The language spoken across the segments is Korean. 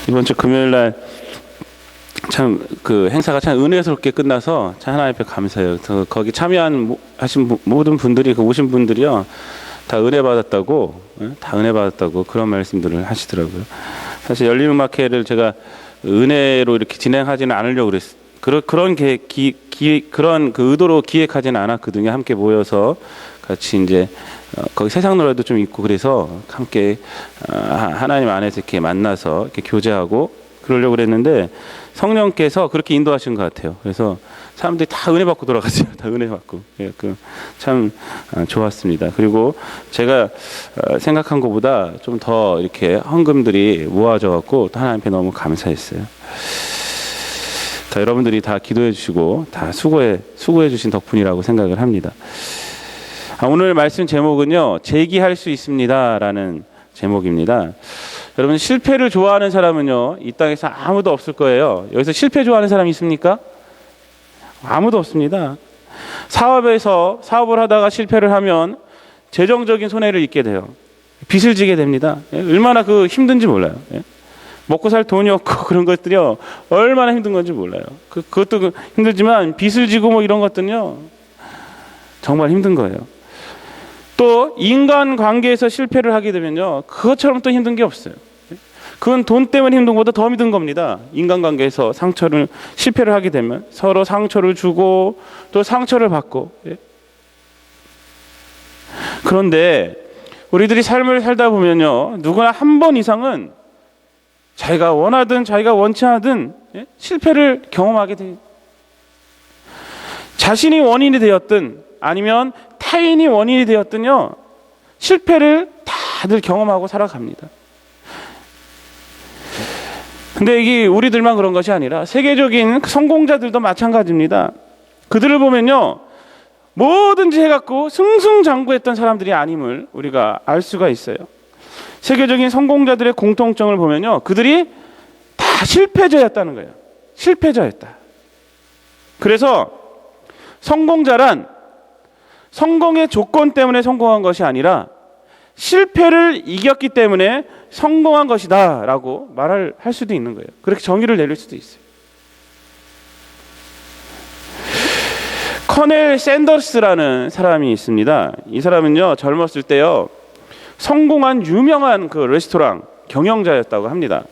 이번 주 금요일 날 참 그 행사가 참 은혜스럽게 끝나서 참 하나님 앞에 감사해요. 거기 하신 모든 분들이 그 오신 분들이요 다 은혜 받았다고, 다 은혜 받았다고 그런 말씀들을 하시더라고요. 사실 열린음악회를 제가 은혜로 이렇게 진행하지는 않으려고 그랬어요. 그런 그런 그 의도로 기획하지는 않았거든요. 함께 모여서 같이 이제 거기 세상 노래도 좀 있고 그래서 함께 하나님 안에서 이렇게 만나서 이렇게 교제하고 그러려고 그랬는데 성령께서 그렇게 인도하신 것 같아요. 그래서 사람들이 다 은혜 받고 돌아갔어요. 다 은혜 받고. 참 좋았습니다. 그리고 제가 생각한 것보다 좀 더 이렇게 헌금들이 모아져 갖고 또 하나님 앞에 너무 감사했어요. 여러분들이 다 기도해 주시고 다 수고해 주신 덕분이라고 생각을 합니다. 오늘 말씀 제목은요, 재기할 수 있습니다 라는 제목입니다. 여러분, 실패를 좋아하는 사람은요 이 땅에서 아무도 없을 거예요. 여기서 실패 좋아하는 사람이 있습니까? 아무도 없습니다. 사업을 하다가 실패를 하면 재정적인 손해를 입게 돼요. 빚을 지게 됩니다. 얼마나 힘든지 몰라요. 먹고 살 돈이 없고 그런 것들이요 얼마나 힘든 건지 몰라요. 그것도 힘들지만 빚을 지고 뭐 이런 것들은요 정말 힘든 거예요. 또 인간 관계에서 실패를 하게 되면요 그것처럼 또 힘든 게 없어요. 그건 돈 때문에 힘든 것보다 더 힘든 겁니다. 인간관계에서 실패를 하게 되면 서로 상처를 주고 또 상처를 받고. 그런데 우리들이 삶을 살다 보면요 누구나 한 번 이상은 자기가 원하든 자기가 원치 않든 실패를 경험하게 돼요. 자신이 원인이 되었든 아니면 타인이 원인이 되었든요 실패를 다들 경험하고 살아갑니다. 근데 이게 우리들만 그런 것이 아니라 세계적인 성공자들도 마찬가지입니다. 그들을 보면요 뭐든지 해갖고 승승장구했던 사람들이 아님을 우리가 알 수가 있어요. 세계적인 성공자들의 공통점을 보면요 그들이 다 실패자였다는 거예요. 실패자였다. 그래서 성공자란 성공의 조건 때문에 성공한 것이 아니라 실패를 이겼기 때문에 성공한 것이다 라고 말을 할 수도 있는 거예요. 그렇게 정의를 내릴 수도 있어요. 커넬 샌더스라는 사람이 있습니다. 이 사람은요 젊었을 때요 성공한 유명한 레스토랑 경영자였다고 합니다.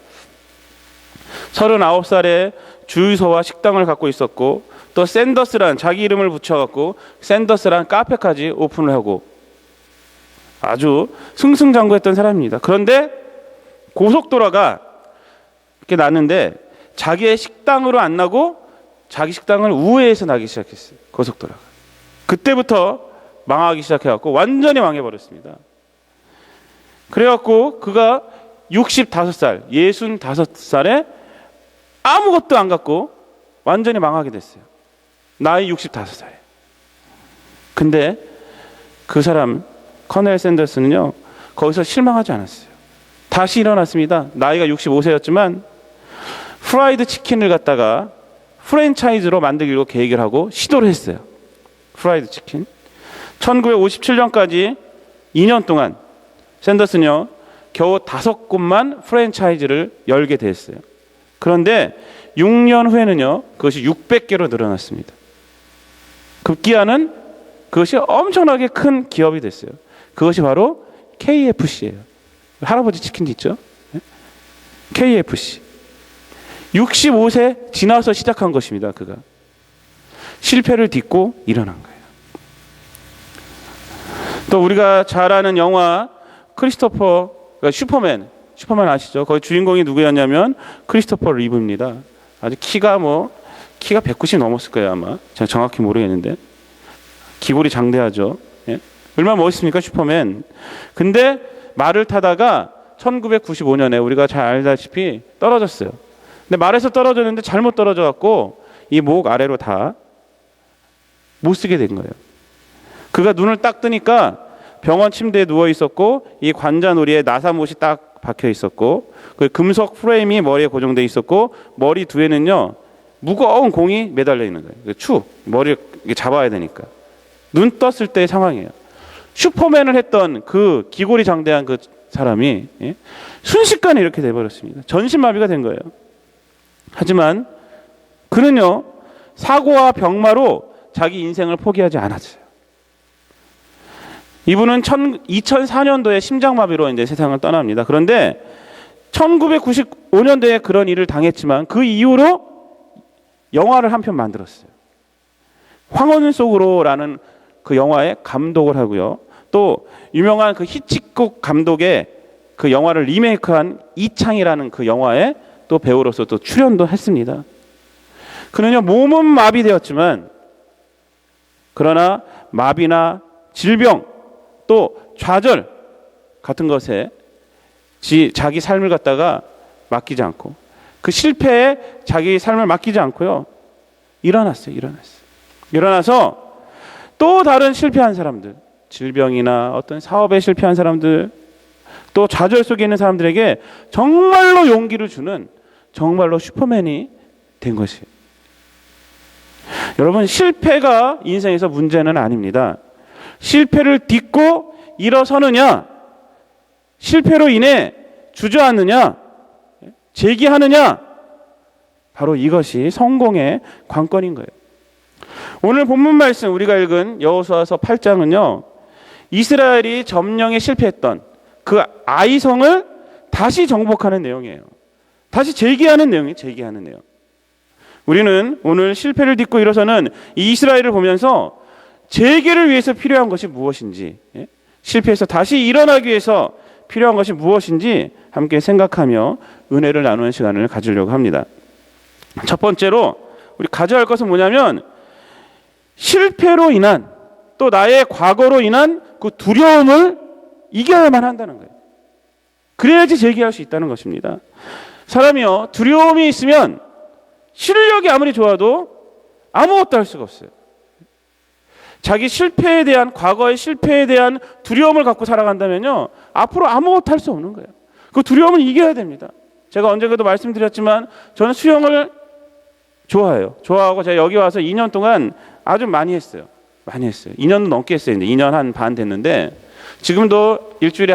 39살에 주유소와 식당을 갖고 있었고 또 샌더스란 자기 이름을 붙여갖고 샌더스란 카페까지 오픈을 하고 아주 승승장구했던 사람입니다. 그런데 고속도로가 이렇게 났는데 자기의 식당으로 안 나고 자기 식당을 우회해서 나기 시작했어요. 고속도로가. 그때부터 망하기 시작해갖고 완전히 망해버렸습니다. 그래갖고 그가 65살에 아무것도 안 갖고 완전히 망하게 됐어요. 나이 65살에. 근데 그 사람 커넬 샌더스는요 거기서 실망하지 않았어요. 다시 일어났습니다. 나이가 65세였지만 프라이드 치킨을 갖다가 프랜차이즈로 만들기로 계획을 하고 시도를 했어요. 프라이드 치킨. 1957년까지 2년 동안 샌더스는요 겨우 5곳만 프랜차이즈를 열게 됐어요. 그런데 6년 후에는요 그것이 600개로 늘어났습니다. 급기야는 그것이 엄청나게 큰 기업이 됐어요. 그것이 바로 KFC예요. 할아버지 치킨 있죠? KFC. 65세 지나서 시작한 것입니다. 그가 실패를 딛고 일어난 거예요. 또 우리가 잘 아는 영화 슈퍼맨 아시죠? 거기 주인공이 누구였냐면 크리스토퍼 리브입니다. 아주 키가 190 넘었을 거예요 아마. 제가 정확히 모르겠는데 기골이 장대하죠. 얼마나 멋있습니까 슈퍼맨. 근데 말을 타다가 1995년에 우리가 잘 알다시피 떨어졌어요. 근데 말에서 떨어졌는데 잘못 떨어져 갖고 이 목 아래로 다 못 쓰게 된 거예요. 그가 눈을 딱 뜨니까 병원 침대에 누워 있었고 이 관자놀이에 나사못이 딱 박혀 있었고 그 금속 프레임이 머리에 고정돼 있었고 머리 뒤에는요 무거운 공이 매달려 있는 거예요. 머리를 잡아야 되니까. 눈 떴을 때의 상황이에요. 슈퍼맨을 했던 그 기골이 장대한 그 사람이 순식간에 이렇게 돼버렸습니다. 전신마비가 된 거예요. 하지만 그는요, 사고와 병마로 자기 인생을 포기하지 않았어요. 이분은 2004년도에 심장마비로 이제 세상을 떠납니다. 그런데 1995년도에 그런 일을 당했지만 그 이후로 영화를 한 편 만들었어요. 황혼 속으로라는 그 영화에 감독을 하고요. 또 유명한 그 히치콕 감독의 그 영화를 리메이크한 이창이라는 그 영화에 또 배우로서 또 출연도 했습니다. 그는요, 몸은 마비되었지만 그러나 마비나 질병 또 좌절 같은 것에 자기 삶을 갖다가 맡기지 않고 그 실패에 자기 삶을 맡기지 않고요, 일어났어요. 일어나서 또 다른 실패한 사람들, 질병이나 어떤 사업에 실패한 사람들, 또 좌절 속에 있는 사람들에게 정말로 용기를 주는 정말로 슈퍼맨이 된 것이에요. 여러분, 실패가 인생에서 문제는 아닙니다. 실패를 딛고 일어서느냐, 실패로 인해 주저앉느냐, 재기하느냐, 바로 이것이 성공의 관건인 거예요. 오늘 본문 말씀 우리가 읽은 여호수아서 8장은요, 이스라엘이 점령에 실패했던 그 아이성을 다시 정복하는 내용이에요. 다시 재기하는 내용이에요. 재기하는 내용. 우리는 오늘 실패를 딛고 일어서는 이 이스라엘을 보면서 재기를 위해서 필요한 것이 무엇인지, 실패해서 다시 일어나기 위해서 필요한 것이 무엇인지 함께 생각하며 은혜를 나누는 시간을 가지려고 합니다. 첫 번째로 우리 가져야 할 것은 뭐냐면, 실패로 인한 또 나의 과거로 인한 그 두려움을 이겨야만 한다는 거예요. 그래야지 재기할 수 있다는 것입니다. 사람이요, 두려움이 있으면 실력이 아무리 좋아도 아무것도 할 수가 없어요. 자기 실패에 대한, 과거의 실패에 대한 두려움을 갖고 살아간다면요, 앞으로 아무것도 할 수 없는 거예요. 그 두려움을 이겨야 됩니다. 제가 언젠가도 말씀드렸지만 저는 수영을 좋아해요. 좋아하고 제가 여기 와서 2년 동안 아주 많이 했어요. 2년도 넘게 했어요. 이제 2년 한 반 됐는데 지금도 일주일에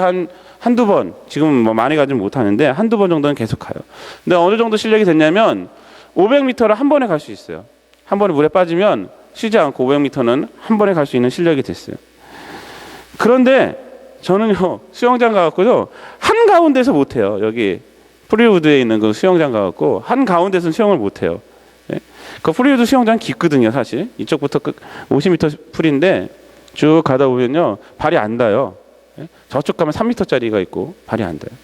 한두 번, 지금 뭐 많이 가지는 못하는데 한두 번 정도는 계속 가요. 근데 어느 정도 실력이 됐냐면 500m를 한 번에 갈 수 있어요. 한 번에 물에 빠지면 쉬지 않고 500m는 한 번에 갈 수 있는 실력이 됐어요. 그런데 저는요, 수영장 가갖고요, 한가운데서 못해요. 여기 프리우드에 있는 그 수영장 가갖고 한가운데서는 수영을 못해요. 그 프리우드 수영장 깊거든요, 사실. 이쪽부터 50m 풀인데 쭉 가다 보면요, 발이 안 닿아요. 저쪽 가면 3m짜리가 있고 발이 안 닿아요.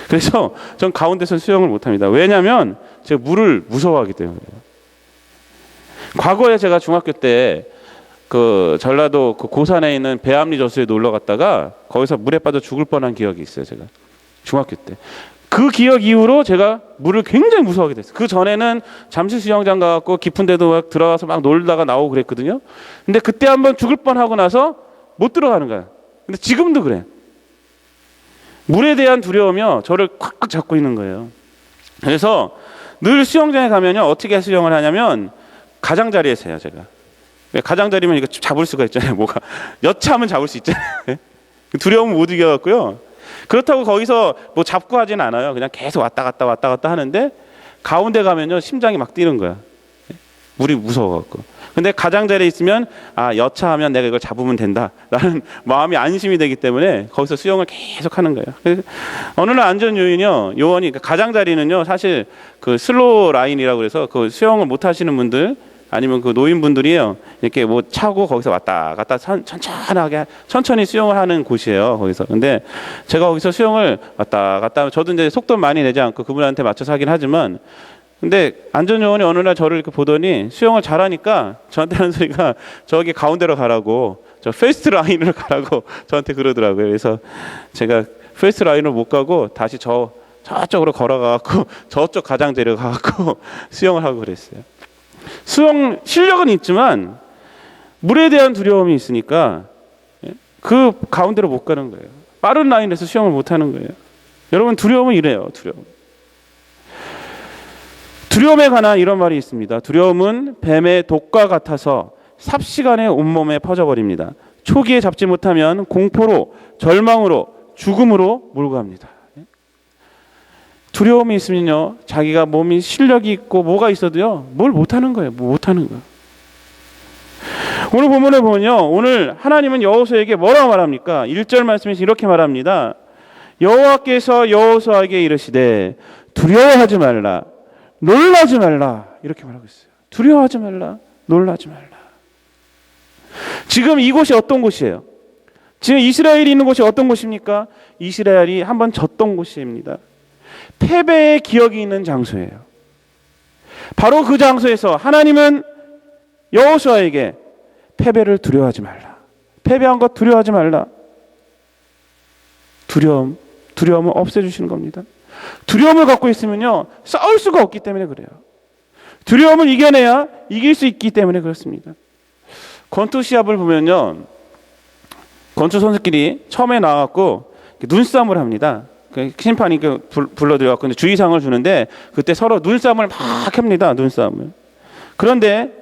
그래서 전 가운데서 수영을 못합니다. 왜냐하면 제가 물을 무서워하기 때문에. 과거에 제가 중학교 때 그 전라도 그 고산에 있는 배암리 저수에 놀러 갔다가 거기서 물에 빠져 죽을 뻔한 기억이 있어요. 제가 중학교 때. 그 기억 이후로 제가 물을 굉장히 무서워하게 됐어요. 그 전에는 잠실 수영장 가갖고 깊은 데도 막 들어가서 막 놀다가 나오고 그랬거든요. 근데 그때 한번 죽을 뻔하고 나서 못 들어가는 거야. 근데 지금도 그래. 물에 대한 두려움이요, 저를 콱콱 잡고 있는 거예요. 그래서 늘 수영장에 가면요, 어떻게 수영을 하냐면 가장자리에서 해요. 제가 가장자리면 이거 잡을 수가 있잖아요. 뭐가 여차하면 잡을 수 있잖아요. 두려움을 못 이겨갖고요. 그렇다고 거기서 뭐 잡고 하진 않아요. 그냥 계속 왔다 갔다 하는데 가운데 가면요, 심장이 막 뛰는 거야. 물이 무서워갖고. 근데 가장자리에 있으면 여차하면 내가 이걸 잡으면 된다라는 마음이 안심이 되기 때문에 거기서 수영을 계속 하는 거예요. 그래서 어느 날 안전 요원이 가장자리는요, 사실 그 슬로우 라인이라고 그래서 그 수영을 못 하시는 분들 아니면 그 노인분들이요, 이렇게 뭐 차고 거기서 왔다 갔다 천천히 수영을 하는 곳이에요. 거기서. 근데 제가 거기서 수영을 왔다 갔다, 저도 이제 속도 많이 내지 않고 그분한테 맞춰서 하긴 하지만, 근데 안전요원이 어느 날 저를 이렇게 보더니 수영을 잘하니까 저한테 하는 소리가 저기 가운데로 가라고, 저 페이스트 라인으로 가라고 저한테 그러더라고요. 그래서 제가 페이스트 라인으로 못 가고 다시 저쪽으로 걸어가갖고 저쪽 가장자리로 가갖고 수영을 하고 그랬어요. 수영 실력은 있지만 물에 대한 두려움이 있으니까 그 가운데로 못 가는 거예요. 빠른 라인에서 수영을 못 하는 거예요. 여러분, 두려움은 이래요. 두려움에 관한 이런 말이 있습니다. 두려움은 뱀의 독과 같아서 삽시간에 온몸에 퍼져버립니다. 초기에 잡지 못하면 공포로, 절망으로, 죽음으로 몰고 갑니다. 두려움이 있으면요, 자기가 몸이 실력이 있고 뭐가 있어도요, 뭘 못하는 거예요. 못하는 거. 오늘 본문을 보면요, 오늘 하나님은 여호수아에게 뭐라고 말합니까? 1절 말씀에서 이렇게 말합니다. 여호와께서 여호수아에게 이르시되 두려워하지 말라, 놀라지 말라, 이렇게 말하고 있어요. 두려워하지 말라, 놀라지 말라. 지금 이곳이 어떤 곳이에요? 지금 이스라엘이 있는 곳이 어떤 곳입니까? 이스라엘이 한번 졌던 곳입니다. 패배의 기억이 있는 장소예요. 바로 그 장소에서 하나님은 여호수아에게 패배를 두려워하지 말라, 패배한 것 두려워하지 말라, 두려움을 없애주시는 겁니다. 두려움을 갖고 있으면요, 싸울 수가 없기 때문에 그래요. 두려움을 이겨내야 이길 수 있기 때문에 그렇습니다. 권투 시합을 보면요, 권투 선수끼리 처음에 나와갖고 눈싸움을 합니다. 심판이 불러들여갖고 주의사항을 주는데 그때 서로 눈싸움을 막 합니다. 눈싸움을. 그런데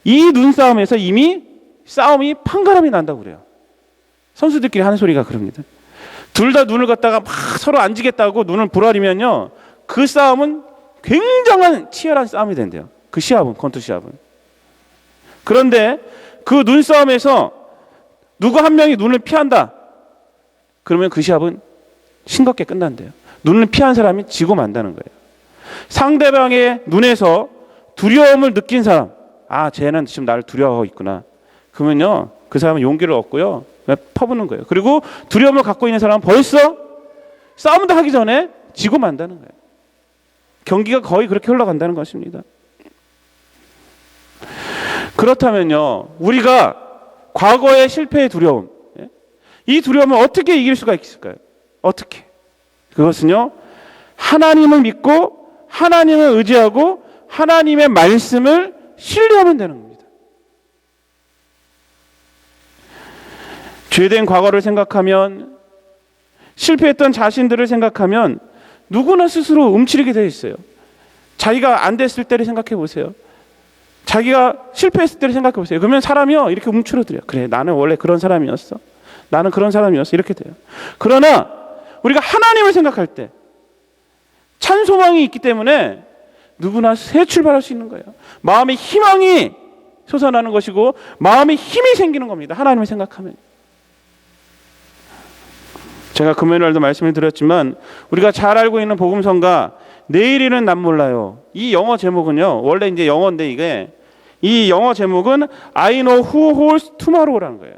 이 눈싸움에서 이미 싸움이 판가름이 난다고 그래요. 선수들끼리 하는 소리가 그럽니다. 둘 다 눈을 갖다가 막 서로 안 지겠다고 눈을 부라리면요, 그 싸움은 굉장한 치열한 싸움이 된대요. 그 시합은, 권투 시합은. 그런데 그 눈싸움에서 누구 한 명이 눈을 피한다, 그러면 그 시합은 싱겁게 끝난대요. 눈을 피한 사람이 지고 만다는 거예요. 상대방의 눈에서 두려움을 느낀 사람, 아, 쟤는 지금 나를 두려워하고 있구나, 그러면요, 그 사람은 용기를 얻고요, 퍼부는 거예요. 그리고 두려움을 갖고 있는 사람은 벌써 싸움도 하기 전에 지고 만다는 거예요. 경기가 거의 그렇게 흘러간다는 것입니다. 그렇다면요, 우리가 과거의 실패의 두려움, 이 두려움을 어떻게 이길 수가 있을까요? 어떻게? 그것은요, 하나님을 믿고 하나님을 의지하고 하나님의 말씀을 신뢰하면 되는 겁니다. 죄된 과거를 생각하면, 실패했던 자신들을 생각하면 누구나 스스로 움츠리게 되어 있어요. 자기가 안 됐을 때를 생각해 보세요. 자기가 실패했을 때를 생각해 보세요. 그러면 사람이요, 이렇게 움츠러들어요. 그래, 나는 원래 그런 사람이었어. 나는 그런 사람이었어. 이렇게 돼요. 그러나 우리가 하나님을 생각할 때 찬 소망이 있기 때문에 누구나 새 출발할 수 있는 거예요. 마음의 희망이 솟아나는 것이고 마음의 힘이 생기는 겁니다. 하나님을 생각하면. 제가 금요일날도 말씀을 드렸지만 우리가 잘 알고 있는 복음성가 내일이는 난 몰라요. 이 영어 제목은요, 원래 이제 영어인데 이 영어 제목은 I know who holds tomorrow라는 거예요.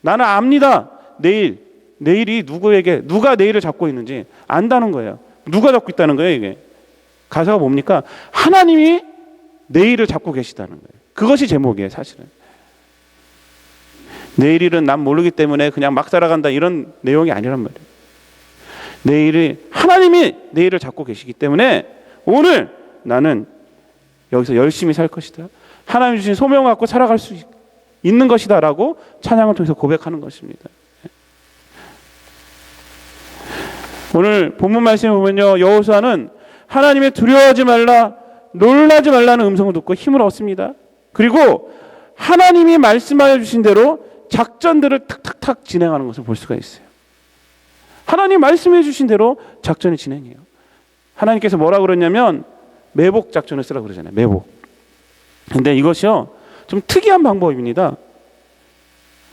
나는 압니다. 내일이 누가 내일을 잡고 있는지 안다는 거예요. 누가 잡고 있다는 거예요, 이게. 가사가 뭡니까? 하나님이 내일을 잡고 계시다는 거예요. 그것이 제목이에요, 사실은. 내일은 난 모르기 때문에 그냥 막 살아간다, 이런 내용이 아니란 말이에요. 하나님이 내일을 잡고 계시기 때문에 오늘 나는 여기서 열심히 살 것이다. 하나님 주신 소명을 갖고 살아갈 수 있는 것이다 라고 찬양을 통해서 고백하는 것입니다. 오늘 본문 말씀을 보면요, 여호수아는 하나님의 두려워하지 말라, 놀라지 말라는 음성을 듣고 힘을 얻습니다. 그리고 하나님이 말씀하여 주신 대로 작전들을 탁탁탁 진행하는 것을 볼 수가 있어요. 하나님 말씀해 주신 대로 작전이 진행해요. 하나님께서 뭐라고 그러냐면 매복 작전을 쓰라고 그러잖아요. 매복. 근데 이것이요, 좀 특이한 방법입니다.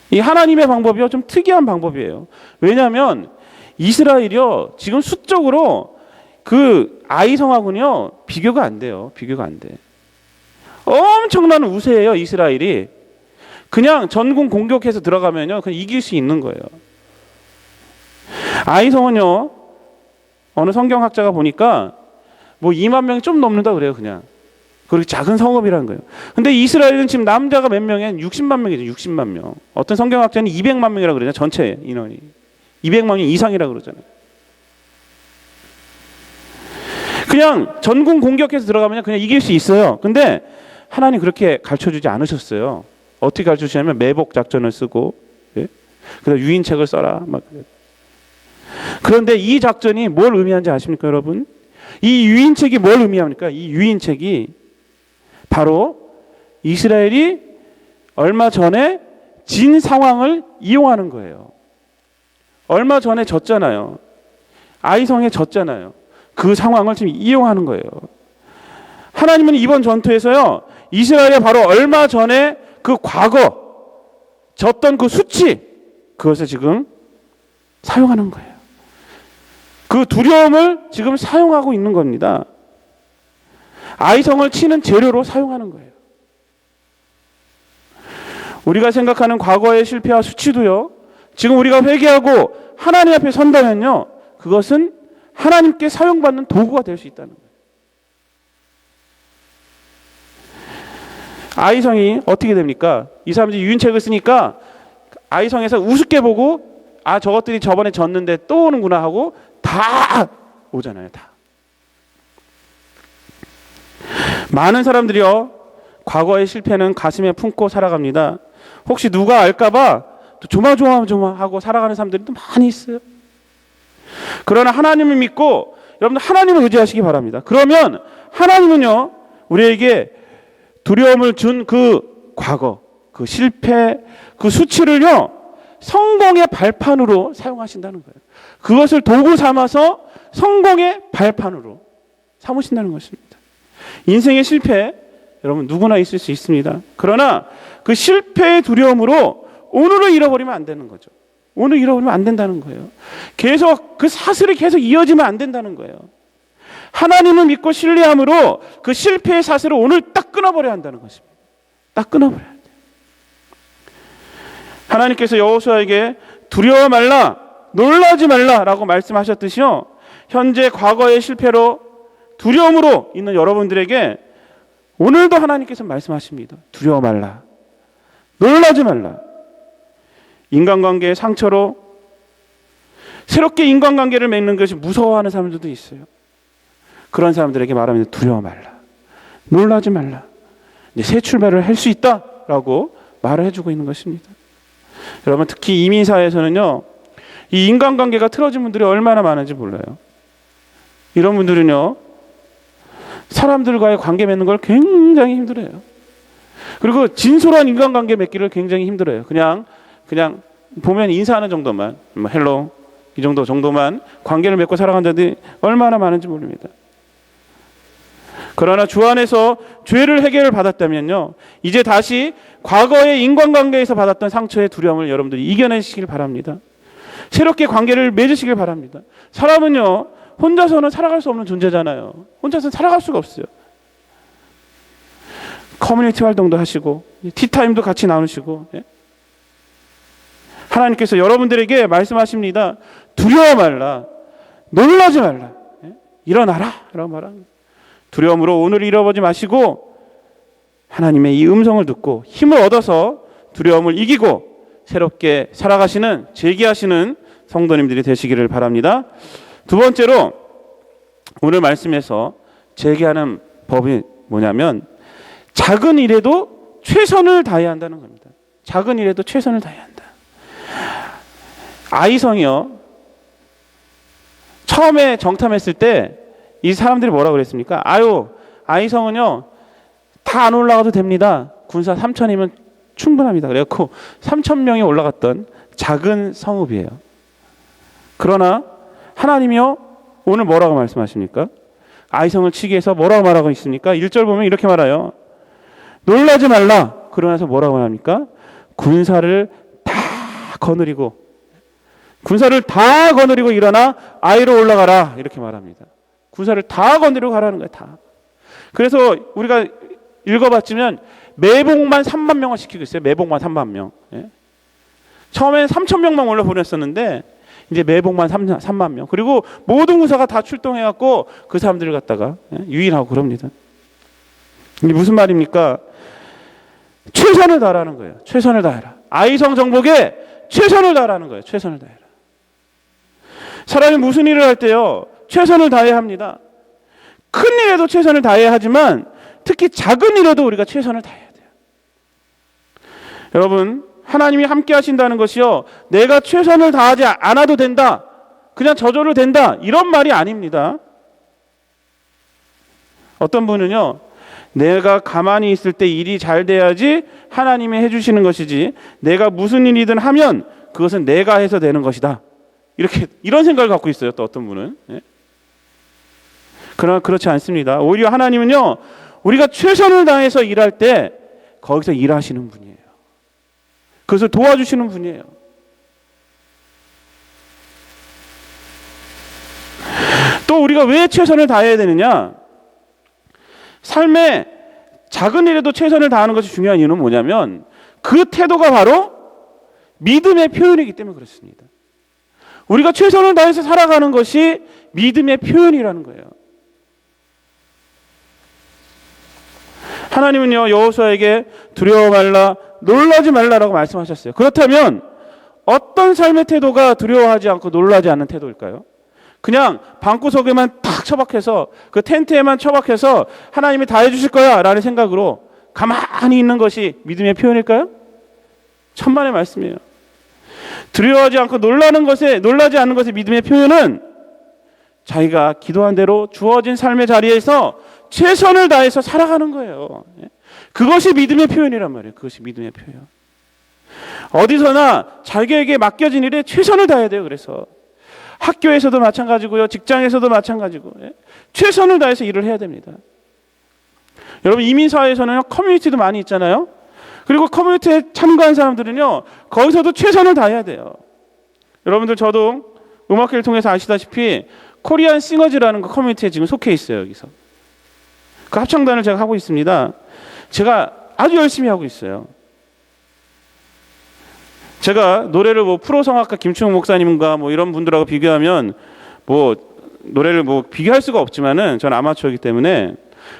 이 하나님의 방법이요, 좀 특이한 방법이에요. 왜냐하면 이스라엘이요, 지금 수적으로 그 아이성하고는요 비교가 안 돼요. 비교가 안 돼. 엄청난 우세예요, 이스라엘이. 그냥 전군 공격해서 들어가면요, 그냥 이길 수 있는 거예요. 아이성은요, 어느 성경학자가 보니까 뭐 2만 명이 좀 넘는다 그래요, 그냥. 그리고 작은 성읍이라는 거예요. 근데 이스라엘은 지금 남자가 몇 명이야? 60만 명이죠, 60만 명. 어떤 성경학자는 200만 명이라고 그러잖아요, 전체 인원이. 200만 명 이상이라고 그러잖아요. 그냥 전군 공격해서 들어가면 그냥 이길 수 있어요. 근데 하나님 그렇게 가르쳐주지 않으셨어요. 어떻게 가르쳐주시냐면 매복 작전을 쓰고, 예? 그다음 유인책을 써라. 막. 그런데 이 작전이 뭘 의미하는지 아십니까, 여러분? 이 유인책이 뭘 의미합니까? 이 유인책이 바로 이스라엘이 얼마 전에 진 상황을 이용하는 거예요. 얼마 전에 졌잖아요. 아이성에 졌잖아요. 그 상황을 지금 이용하는 거예요. 하나님은 이번 전투에서요, 이스라엘에 바로 얼마 전에 그 과거 졌던 그 수치, 그것을 지금 사용하는 거예요. 그 두려움을 지금 사용하고 있는 겁니다. 아이성을 치는 재료로 사용하는 거예요. 우리가 생각하는 과거의 실패와 수치도요, 지금 우리가 회개하고 하나님 앞에 선다면요, 그것은 하나님께 사용받는 도구가 될 수 있다는 거예요. 아이성이 어떻게 됩니까? 이 사람들이 유인책을 쓰니까 아이성에서 우습게 보고, 아, 저것들이 저번에 졌는데 또 오는구나 하고 다 오잖아요. 다. 많은 사람들이요, 과거의 실패는 가슴에 품고 살아갑니다. 혹시 누가 알까봐 또 조마조마하고 살아가는 사람들이 또 많이 있어요. 그러나 하나님을 믿고 여러분들 하나님을 의지하시기 바랍니다. 그러면 하나님은요, 우리에게 두려움을 준 그 과거, 그 실패, 그 수치를요, 성공의 발판으로 사용하신다는 거예요. 그것을 도구 삼아서 성공의 발판으로 삼으신다는 것입니다. 인생의 실패, 여러분 누구나 있을 수 있습니다. 그러나 그 실패의 두려움으로 오늘을 잃어버리면 안 되는 거죠. 오늘 잃어버리면 안 된다는 거예요. 계속 그 사슬이 계속 이어지면 안 된다는 거예요. 하나님을 믿고 신뢰함으로 그 실패의 사슬을 오늘 딱 끊어버려야 한다는 것입니다. 딱 끊어버려야 돼요. 하나님께서 여호수아에게 두려워 말라, 놀라지 말라라고 말씀하셨듯이요, 현재 과거의 실패로 두려움으로 있는 여러분들에게 오늘도 하나님께서 말씀하십니다. 두려워 말라, 놀라지 말라. 인간관계의 상처로 새롭게 인간관계를 맺는 것이 무서워하는 사람들도 있어요. 그런 사람들에게 말하면 두려워 말라, 놀라지 말라, 이제 새 출발을 할 수 있다라고 말을 해주고 있는 것입니다. 여러분, 특히 이민사회에서는요, 이 인간관계가 틀어진 분들이 얼마나 많은지 몰라요. 이런 분들은요, 사람들과의 관계 맺는 걸 굉장히 힘들어요. 그리고 진솔한 인간관계 맺기를 굉장히 힘들어요. 그냥 보면 인사하는 정도만, 헬로 이 정도만 관계를 맺고 살아간 자들이 얼마나 많은지 모릅니다. 그러나 주 안에서 죄를 해결을 받았다면요, 이제 다시 과거의 인간관계에서 받았던 상처의 두려움을 여러분들이 이겨내시길 바랍니다. 새롭게 관계를 맺으시길 바랍니다. 사람은요, 혼자서는 살아갈 수 없는 존재잖아요. 혼자서는 살아갈 수가 없어요. 커뮤니티 활동도 하시고 티타임도 같이 나누시고, 하나님께서 여러분들에게 말씀하십니다. 두려워 말라, 놀라지 말라, 일어나라 라고 말합니다. 두려움으로 오늘 잃어버리지 마시고 하나님의 이 음성을 듣고 힘을 얻어서 두려움을 이기고 새롭게 살아가시는, 재기하시는 성도님들이 되시기를 바랍니다. 두 번째로 오늘 말씀에서 재기하는 법이 뭐냐면, 작은 일에도 최선을 다해야 한다는 겁니다. 작은 일에도 최선을 다해야 한다. 아이성이요, 처음에 정탐했을 때 이 사람들이 뭐라고 그랬습니까? 아이성은요, 다 안 올라가도 됩니다. 군사 3,000이면 충분합니다. 그래갖고 3,000명이 올라갔던 작은 성읍이에요. 그러나 하나님이요, 오늘 뭐라고 말씀하십니까? 아이성을 치기 위해서 뭐라고 말하고 있습니까? 1절 보면 이렇게 말해요. 놀라지 말라. 그러나서 뭐라고 합니까? 군사를 다 거느리고 일어나 아이로 올라가라, 이렇게 말합니다. 군사를 다 거느리고 가라는 거예요. 다. 그래서 우리가 읽어봤지만 매복만 3만 명을 시키고 있어요. 매복만 3만 명. 처음엔 3,000명만 올려 보냈었는데 이제 매복만 3만 명. 그리고 모든 군사가 다 출동해갖고 그 사람들을 갖다가 유인하고 그럽니다. 이게 무슨 말입니까? 최선을 다하라는 거예요. 최선을 다해라. 아이성 정복에 최선을 다하라는 거예요. 최선을 다해라. 사람이 무슨 일을 할 때요, 최선을 다해야 합니다. 큰 일에도 최선을 다해야 하지만 특히 작은 일에도 우리가 최선을 다해야 돼요. 여러분, 하나님이 함께 하신다는 것이요, 내가 최선을 다하지 않아도 된다, 그냥 저절로 된다, 이런 말이 아닙니다. 어떤 분은요, 내가 가만히 있을 때 일이 잘 돼야지 하나님이 해주시는 것이지, 내가 무슨 일이든 하면 그것은 내가 해서 되는 것이다, 이런 생각을 갖고 있어요. 또 어떤 분은. 예? 그러나 그렇지 않습니다. 오히려 하나님은요, 우리가 최선을 다해서 일할 때 거기서 일하시는 분이에요. 그것을 도와주시는 분이에요. 또 우리가 왜 최선을 다해야 되느냐? 삶의 작은 일에도 최선을 다하는 것이 중요한 이유는 뭐냐면 그 태도가 바로 믿음의 표현이기 때문에 그렇습니다. 우리가 최선을 다해서 살아가는 것이 믿음의 표현이라는 거예요. 하나님은요, 여호수아에게 두려워 말라, 놀라지 말라라고 말씀하셨어요. 그렇다면 어떤 삶의 태도가 두려워하지 않고 놀라지 않는 태도일까요? 그냥 방구석에만 탁 처박혀서 그 텐트에만 처박혀서 하나님이 다 해주실 거야 라는 생각으로 가만히 있는 것이 믿음의 표현일까요? 천만의 말씀이에요. 두려워하지 않고 놀라지 않는 것의 믿음의 표현은 자기가 기도한 대로 주어진 삶의 자리에서 최선을 다해서 살아가는 거예요. 그것이 믿음의 표현이란 말이에요. 그것이 믿음의 표현. 어디서나 자기에게 맡겨진 일에 최선을 다해야 돼요. 그래서 학교에서도 마찬가지고요, 직장에서도 마찬가지고, 최선을 다해서 일을 해야 됩니다. 여러분, 이민사회에서는 커뮤니티도 많이 있잖아요. 그리고 커뮤니티에 참가한 사람들은요, 거기서도 최선을 다해야 돼요. 여러분들, 저도 음악회를 통해서 아시다시피 코리안 싱어즈라는 그 커뮤니티에 지금 속해 있어요. 여기서 그 합창단을 제가 하고 있습니다. 제가 아주 열심히 하고 있어요. 제가 노래를 프로 성악가 김충욱 목사님과 이런 분들하고 비교하면 노래를 비교할 수가 없지만은 저는 아마추어이기 때문에,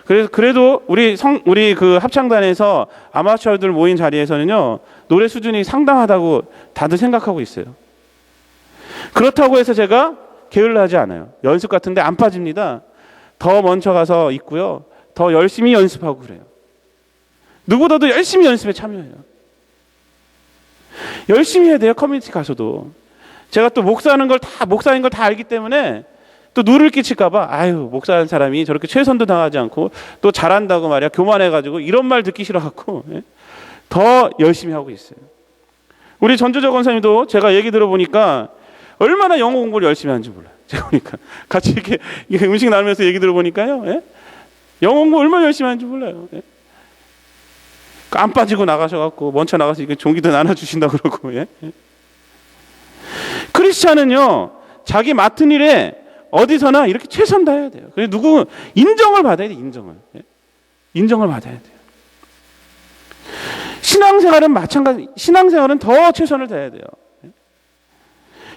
그래도 우리 그 합창단에서 아마추어들 모인 자리에서는요, 노래 수준이 상당하다고 다들 생각하고 있어요. 그렇다고 해서 제가 게을러하지 않아요. 연습 같은데 안 빠집니다. 더 먼저 가서 있고요, 더 열심히 연습하고 그래요. 누구보다도 열심히 연습에 참여해요. 열심히 해야 돼요. 커뮤니티 가서도. 제가 또 목사인 걸 다 알기 때문에 또 누를 끼칠까봐, 목사하는 사람이 저렇게 최선도 당하지 않고 또 잘한다고 말이야, 교만해가지고 이런 말 듣기 싫어갖고 더 열심히 하고 있어요. 우리 전주적 원사님도 제가 얘기 들어보니까 얼마나 영어 공부를 열심히 하는지 몰라요. 제가 보니까 같이 이렇게 음식 나누면서 얘기 들어보니까요, 영어 공부 얼마나 열심히 하는지 몰라요. 안 빠지고 나가셔갖고 먼저 나가서 이거 종기도 나눠주신다 그러고. 크리스찬은요, 자기 맡은 일에 어디서나 이렇게 최선 다해야 돼요. 그래서 누구 인정을 받아야 돼요. 인정을 받아야 돼요. 신앙생활은 마찬가지. 신앙생활은 더 최선을 다해야 돼요.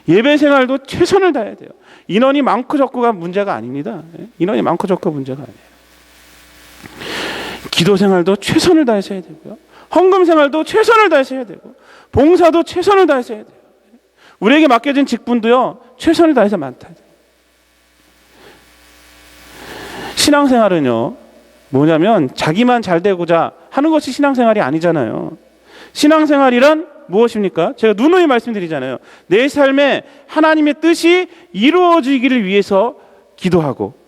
예배 생활도 최선을 다해야 돼요. 인원이 많고 적고가 문제가 아닙니다. 인원이 많고 적고 문제가 아니에요. 기도 생활도 최선을 다해서 해야 되고요, 헌금 생활도 최선을 다해서 해야 되고, 봉사도 최선을 다해서 해야 돼요. 우리에게 맡겨진 직분도요, 최선을 다해서 맡아야 돼요. 신앙생활은요, 뭐냐면 자기만 잘 되고자 하는 것이 신앙생활이 아니잖아요. 신앙생활이란 무엇입니까? 제가 누누이 말씀드리잖아요. 내 삶에 하나님의 뜻이 이루어지기를 위해서 기도하고,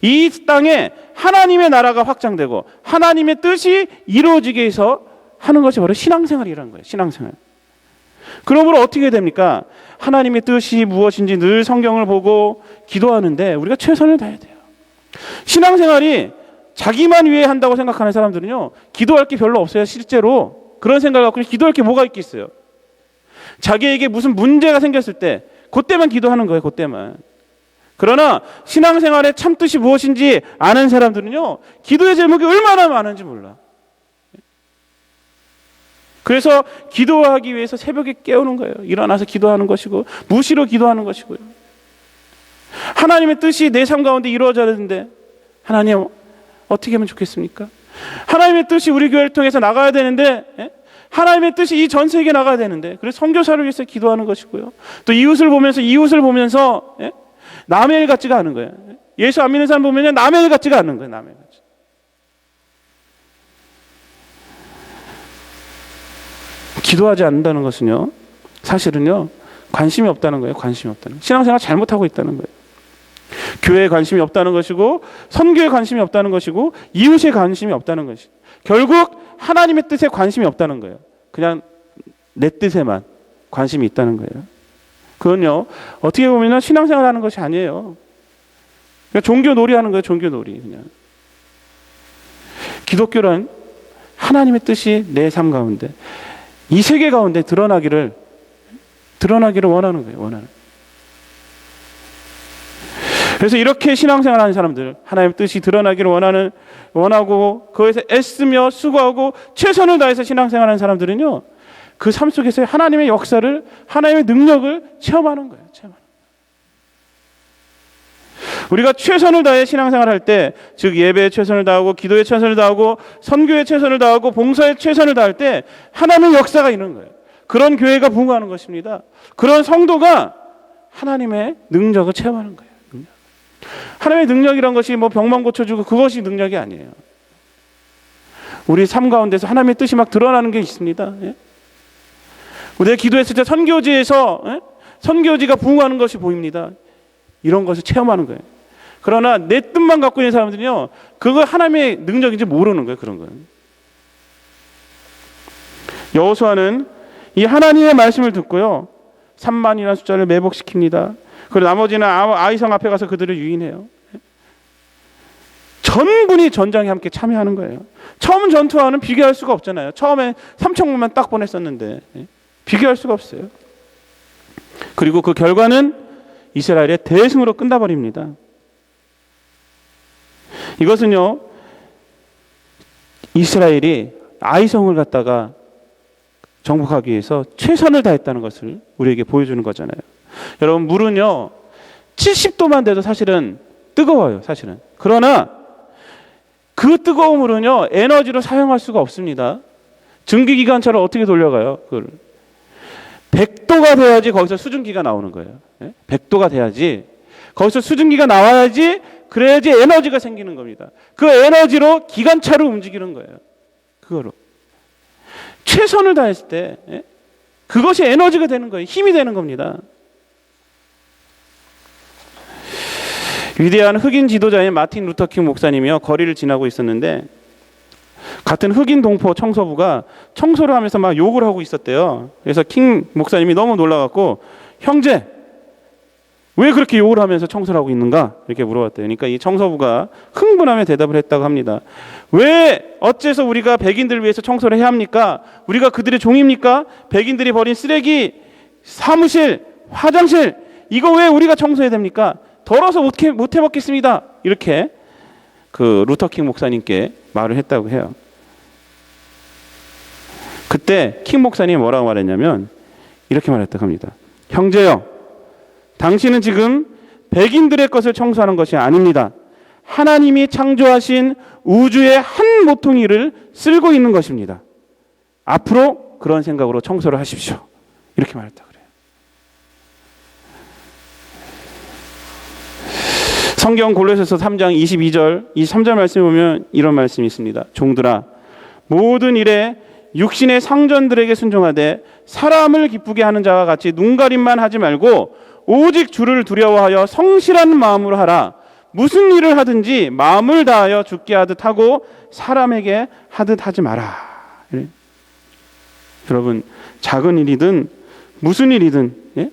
이 땅에 하나님의 나라가 확장되고 하나님의 뜻이 이루어지게 해서 하는 것이 바로 신앙생활이라는 거예요. 신앙생활. 그러므로 어떻게 됩니까? 하나님의 뜻이 무엇인지 늘 성경을 보고 기도하는데 우리가 최선을 다해야 돼요. 신앙생활이 자기만 위해 한다고 생각하는 사람들은요, 기도할 게 별로 없어요. 실제로 그런 생각을 갖고 기도할 게 뭐가 있겠어요. 자기에게 무슨 문제가 생겼을 때 그때만 기도하는 거예요. 그때만. 그러나 신앙생활의 참뜻이 무엇인지 아는 사람들은요, 기도의 제목이 얼마나 많은지 몰라. 그래서 기도하기 위해서 새벽에 깨우는 거예요. 일어나서 기도하는 것이고, 무시로 기도하는 것이고요. 하나님의 뜻이 내 삶 가운데 이루어져야 되는데 하나님 어떻게 하면 좋겠습니까? 하나님의 뜻이 우리 교회를 통해서 나가야 되는데, 하나님의 뜻이 이 전 세계에 나가야 되는데, 그래서 선교사를 위해서 기도하는 것이고요, 또 이웃을 보면서 남의 일 같지가 않은 거예요. 예수 안 믿는 사람 보면 남의 일 같지가 않은 거예요. 남의 일 같지. 기도하지 않는다는 것은요, 사실은요, 관심이 없다는 거예요. 관심이 없다는 거예요. 신앙생활 잘못하고 있다는 거예요. 교회에 관심이 없다는 것이고, 선교에 관심이 없다는 것이고, 이웃에 관심이 없다는 것이, 결국 하나님의 뜻에 관심이 없다는 거예요. 그냥 내 뜻에만 관심이 있다는 거예요. 그건요, 어떻게 보면 신앙생활 하는 것이 아니에요. 그냥 종교 놀이 하는 거예요, 종교 놀이. 그냥. 기독교란 하나님의 뜻이 내 삶 가운데, 이 세계 가운데 드러나기를 원하는 거예요, 원하는. 그래서 이렇게 신앙생활 하는 사람들, 하나님의 뜻이 드러나기를 원하고, 그것에 애쓰며 수고하고 최선을 다해서 신앙생활 하는 사람들은요, 그 삶 속에서 하나님의 역사를, 하나님의 능력을 체험하는 거예요. 우리가 최선을 다해 신앙생활 할 때, 즉 예배에 최선을 다하고 기도에 최선을 다하고 선교에 최선을 다하고 봉사에 최선을 다할 때 하나님의 역사가 있는 거예요. 그런 교회가 부흥하는 것입니다. 그런 성도가 하나님의 능력을 체험하는 거예요. 하나님의 능력이란 것이 뭐 병만 고쳐주고 그것이 능력이 아니에요. 우리 삶 가운데서 하나님의 뜻이 막 드러나는 게 있습니다. 우리가 기도했을 때 선교지에서 선교지가 부흥하는 것이 보입니다. 이런 것을 체험하는 거예요. 그러나 내 뜻만 갖고 있는 사람들은요, 그거 하나님의 능력인지 모르는 거예요. 그런 거는. 여호수아는 이 하나님의 말씀을 듣고요, 3만이라는 숫자를 매복시킵니다. 그리고 나머지는 아이성 앞에 가서 그들을 유인해요. 전분이 전장에 함께 참여하는 거예요. 처음 전투와는 비교할 수가 없잖아요. 처음에 3,000명만 딱 보냈었는데 비교할 수가 없어요. 그리고 그 결과는 이스라엘의 대승으로 끝나버립니다. 이것은요, 이스라엘이 아이성을 갖다가 정복하기 위해서 최선을 다했다는 것을 우리에게 보여주는 거잖아요. 여러분, 물은요 70도만 돼도 사실은 뜨거워요. 사실은. 그러나 그 뜨거운 물은요 에너지로 사용할 수가 없습니다. 증기기관차를 어떻게 돌려가요? 그걸 100도가 돼야지 거기서 수증기가 나오는 거예요. 100도가 돼야지 거기서 수증기가 나와야지, 그래야지 에너지가 생기는 겁니다. 그 에너지로 기관차를 움직이는 거예요. 그거로 최선을 다했을 때 그것이 에너지가 되는 거예요. 힘이 되는 겁니다. 위대한 흑인 지도자인 마틴 루터킹 목사님이요, 거리를 지나고 있었는데 같은 흑인 동포 청소부가 청소를 하면서 막 욕을 하고 있었대요. 그래서 킹 목사님이 너무 놀라갖고, 형제, 왜 그렇게 욕을 하면서 청소를 하고 있는가? 이렇게 물어봤대요. 그러니까 이 청소부가 흥분하며 대답을 했다고 합니다. 왜 어째서 우리가 백인들을 위해서 청소를 해야 합니까? 우리가 그들의 종입니까? 백인들이 버린 쓰레기, 사무실, 화장실, 이거 왜 우리가 청소해야 됩니까? 더러워서 못 해 먹겠습니다. 이렇게 그 루터킹 목사님께 말을 했다고 해요. 그때 킹 목사님이 뭐라고 말했냐면 이렇게 말했다고 합니다. 형제요, 당신은 지금 백인들의 것을 청소하는 것이 아닙니다. 하나님이 창조하신 우주의 한 모퉁이를 쓸고 있는 것입니다. 앞으로 그런 생각으로 청소를 하십시오. 이렇게 말했다고 그래요. 성경 골로새서 3장 22절, 23절 말씀에 보면 이런 말씀이 있습니다. 종들아, 모든 일에 육신의 상전들에게 순종하되 사람을 기쁘게 하는 자와 같이 눈가림만 하지 말고 오직 주를 두려워하여 성실한 마음으로 하라. 무슨 일을 하든지 마음을 다하여 주께 하듯 하고 사람에게 하듯 하지 마라. 예? 여러분, 작은 일이든 무슨 일이든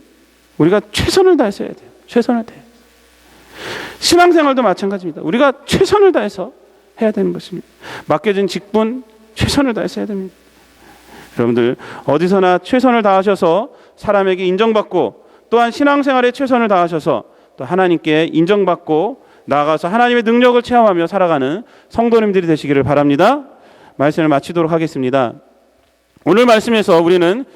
우리가 최선을 다해서 해야 돼요. 최선을 다해. 신앙생활도 마찬가지입니다. 우리가 최선을 다해서 해야 되는 것입니다. 맡겨진 직분 최선을 다해서 해야 됩니다. 여러분들, 어디서나 최선을 다하셔서 사람에게 인정받고, 또한 신앙생활에 최선을 다하셔서 또 하나님께 인정받고 나아가서 하나님의 능력을 체험하며 살아가는 성도님들이 되시기를 바랍니다. 말씀을 마치도록 하겠습니다. 오늘 말씀에서 우리는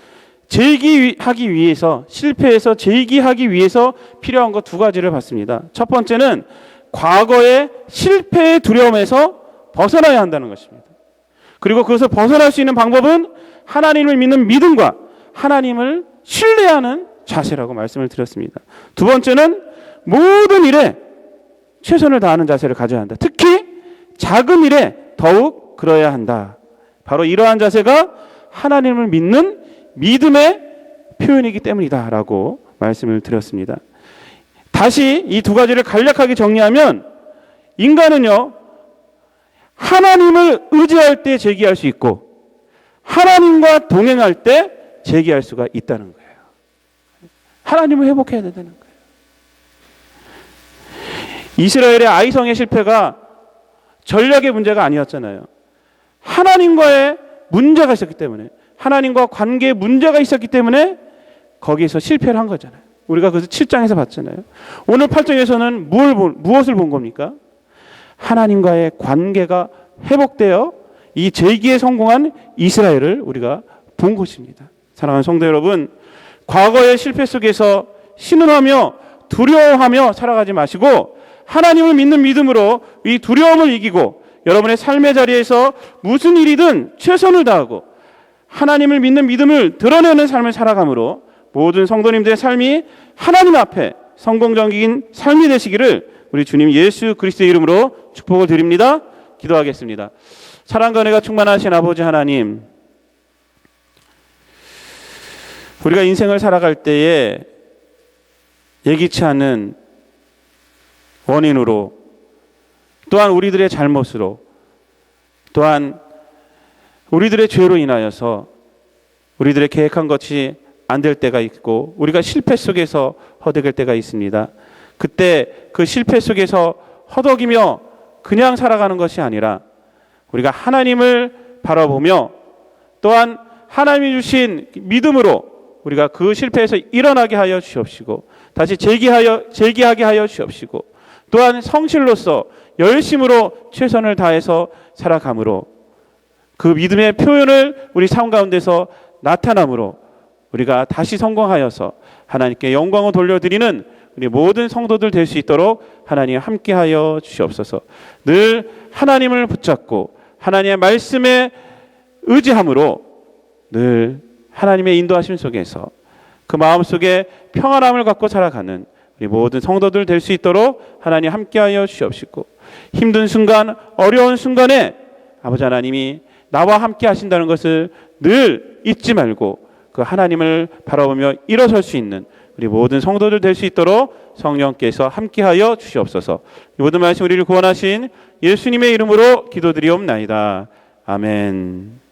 재기하기 위해서, 실패해서 재기하기 위해서 필요한 것 두 가지를 봤습니다. 첫 번째는 과거의 실패의 두려움에서 벗어나야 한다는 것입니다. 그리고 그것을 벗어날 수 있는 방법은 하나님을 믿는 믿음과 하나님을 신뢰하는 자세라고 말씀을 드렸습니다. 두 번째는 모든 일에 최선을 다하는 자세를 가져야 한다. 특히 작은 일에 더욱 그러야 한다. 바로 이러한 자세가 하나님을 믿는 믿음의 표현이기 때문이다 라고 말씀을 드렸습니다. 다시 이 두 가지를 간략하게 정리하면, 인간은요 하나님을 의지할 때 제기할 수 있고 하나님과 동행할 때 제기할 수가 있다는 거예요. 하나님을 회복해야 된다는 거예요. 이스라엘의 아이성의 실패가 전략의 문제가 아니었잖아요. 하나님과의 문제가 있었기 때문에, 하나님과 관계에 문제가 있었기 때문에 거기에서 실패를 한 거잖아요. 우리가 그래서 7장에서 봤잖아요. 오늘 8장에서는 무엇을 본 겁니까? 하나님과의 관계가 회복되어 이 재기에 성공한 이스라엘을 우리가 본 것입니다. 사랑하는 성도 여러분, 과거의 실패 속에서 신음하며 두려워하며 살아가지 마시고 하나님을 믿는 믿음으로 이 두려움을 이기고 여러분의 삶의 자리에서 무슨 일이든 최선을 다하고 하나님을 믿는 믿음을 드러내는 삶을 살아감으로 모든 성도님들의 삶이 하나님 앞에 성공적인 삶이 되시기를 우리 주님 예수 그리스도의 이름으로 축복을 드립니다. 기도하겠습니다. 사랑과 은혜가 충만하신 아버지 하나님, 우리가 인생을 살아갈 때에 예기치 않은 원인으로, 또한 우리들의 잘못으로, 또한 우리들의 죄로 인하여서 우리들의 계획한 것이 안 될 때가 있고 우리가 실패 속에서 허덕일 때가 있습니다. 그때 그 실패 속에서 허덕이며 그냥 살아가는 것이 아니라 우리가 하나님을 바라보며 또한 하나님이 주신 믿음으로 우리가 그 실패에서 일어나게 하여 주시옵시고 다시 재기하게 하여 주시옵시고 또한 성실로서 열심으로 최선을 다해서 살아감으로 그 믿음의 표현을 우리 삶 가운데서 나타남으로 우리가 다시 성공하여서 하나님께 영광을 돌려드리는 우리 모든 성도들 될 수 있도록 하나님 함께하여 주시옵소서. 늘 하나님을 붙잡고 하나님의 말씀에 의지함으로 늘 하나님의 인도하심 속에서 그 마음속에 평안함을 갖고 살아가는 우리 모든 성도들 될 수 있도록 하나님 함께하여 주시옵시고 힘든 순간, 어려운 순간에 아버지 하나님이 나와 함께 하신다는 것을 늘 잊지 말고 그 하나님을 바라보며 일어설 수 있는 우리 모든 성도들 될 수 있도록 성령께서 함께하여 주시옵소서. 이 모든 말씀 우리를 구원하신 예수님의 이름으로 기도드리옵나이다. 아멘.